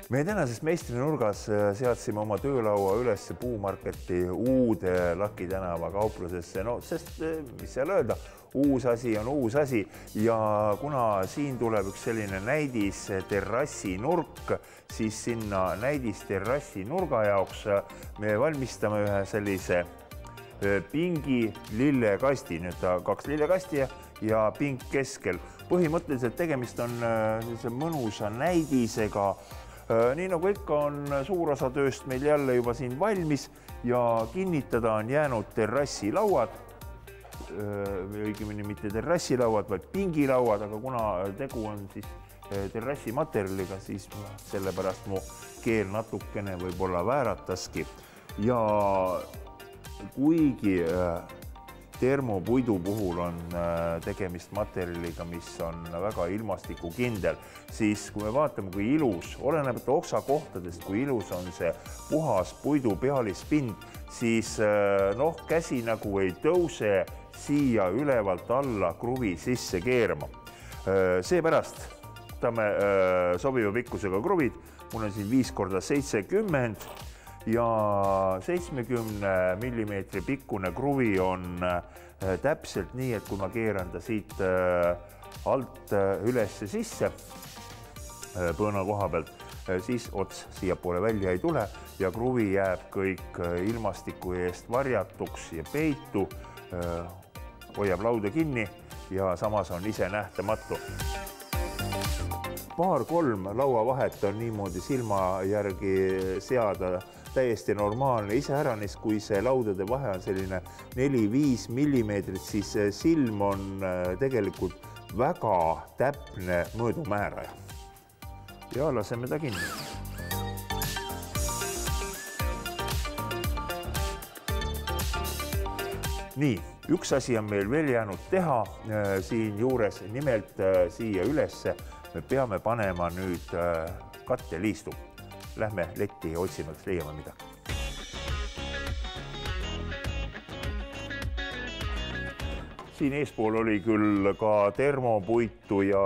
Meie tänases meistrinurgas seadsime oma töölaua üles Puumarketi uude Laki tänava kauplusesse. No, sest mis seal öelda, uus asi on uus asi ja kuna siin tuleb üks selline näidis terrassi nurk, siis sinna näidis terrassi nurga jaoks me valmistame ühe sellise pingi lillekasti. Nüüd 2 lillekasti ja ping keskel. Põhimõtteliselt tegemist on mõnusa näidisega. Nii nagu ikka on suur osa tööst meil jälle juba siin valmis ja kinnitada on jäänud terrassilauad, õigemini mitte terrassilauad, vaid pingilauad, aga kuna tegu on siis terrassimaterjaliga, siis sellepärast mu keel natukene võib-olla väärataski. Ja kuigi termopuidu puhul on tegemist materjaliga, mis on väga ilmastikukindel, siis kui me vaatame, kui ilus, olenevalt oksakohtadest, kui ilus on see puhas puidu pealispind, siis käsi nagu ei tõuse siia ülevalt alla kruvi sisse keerama. Seepärast võtame sobiva pikkusega kruvid, mul on siin 5x70 ja 70 mm pikkune kruvi on täpselt nii, et kui ma keeran ta siit alt üles sisse põõna koha pealt, siis ots siia poole välja ei tule ja kruvi jääb kõik ilmastiku eest varjatuks ja peitu, hoiab lauda kinni ja samas on ise nähtamatu. 2-3 lauavahet on niimoodi silma järgi seada täiesti normaalne. Iseäranis, kui see laudade vahe on selline 4-5 mm, siis silm on tegelikult väga täpne mõõdumääraja. Ja laseme ta kinni. Nii, üks asi on meil veel jäänud teha siin juures, nimelt siia ülesse me peame panema nüüd katteliistu. Lähme letti ja otsime, kas leiame midagi. Siin eespool oli küll ka termopuitu ja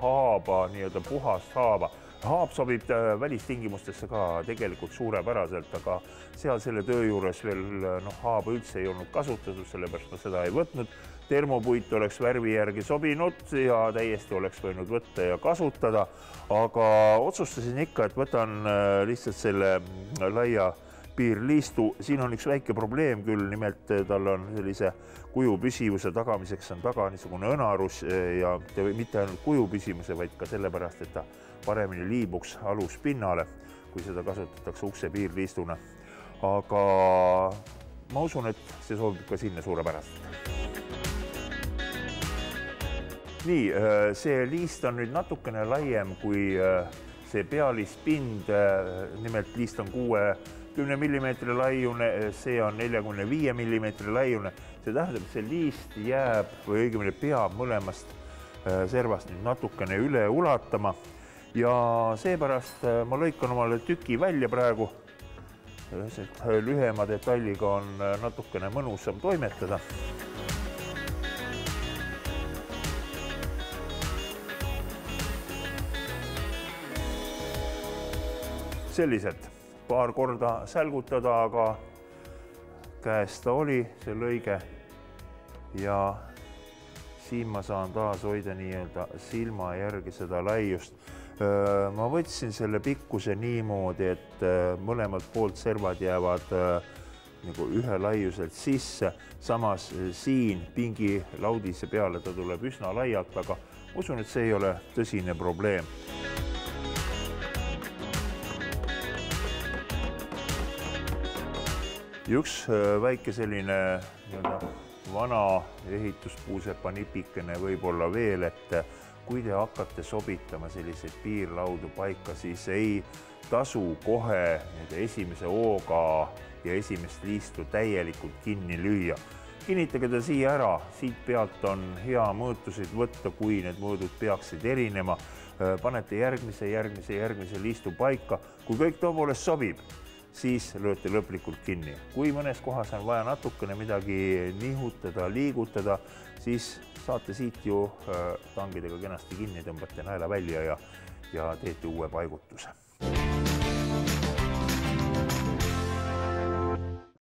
haaba, nii-öelda puhast haaba. Haab sobib välistingimustesse ka tegelikult suurepäraselt, aga seal selle töö juures veel haaba üldse ei olnud kasutatud, sellepärast ma seda ei võtnud. Termopuit oleks värvi järgi sobinud ja täiesti oleks võinud võtta ja kasutada, aga otsustasin ikka, et võtan lihtsalt selle laia piirliistu. Siin on üks väike probleem küll, nimelt tal on sellise kuju püsivuse tagamiseks on taga niisugune õnarus ja mitte ainult kuju püsivuse, vaid ka sellepärast, et ta paremini liibuks aluspinnale, kui seda kasutatakse ukse piirliistuna. Aga ma usun, et see sobib ka sinna suurepäraselt. Nii, see liist on nüüd natukene laiem kui see pealispind, nimelt liist on 60 mm laiune, see on 45 mm laiune. See tähendab, et see liist jääb või õigemini peab mõlemast servast nüüd natukene üle ulatama ja seepärast ma lõikan omale tüki välja praegu. Lühema detailiga on natukene mõnusam toimetada. Sellised 2 korda sälgutada, aga käest ta oli see lõige ja siin ma saan taas hoida nii-öelda silma järgi seda laiust. Ma võtsin selle pikkuse niimoodi, et mõlemalt poolt servad jäävad nagu ühe laiuselt sisse, samas siin pingi laudise peale ta tuleb üsna laialt, aga usun, et see ei ole tõsine probleem. Ja üks väike selline vana ehituspuusepa nipikene võib-olla veel, et kui te hakkate sobitama selliseid piirlaudu paika, siis ei tasu kohe esimese hooga ja esimest liistu täielikult kinni lüüa. Kinnitage ta siia ära, siit pealt on hea mõõtusid võtta, kui need mõõdud peaksid erinema. Panete järgmise liistu paika, kui kõik tõepoolest sobib, siis lööte lõplikult kinni. Kui mõnes kohas on vaja natukene midagi nihutada, liigutada, siis saate siit ju tangidega kenasti kinni, tõmbate naela välja ja teete uue paigutuse.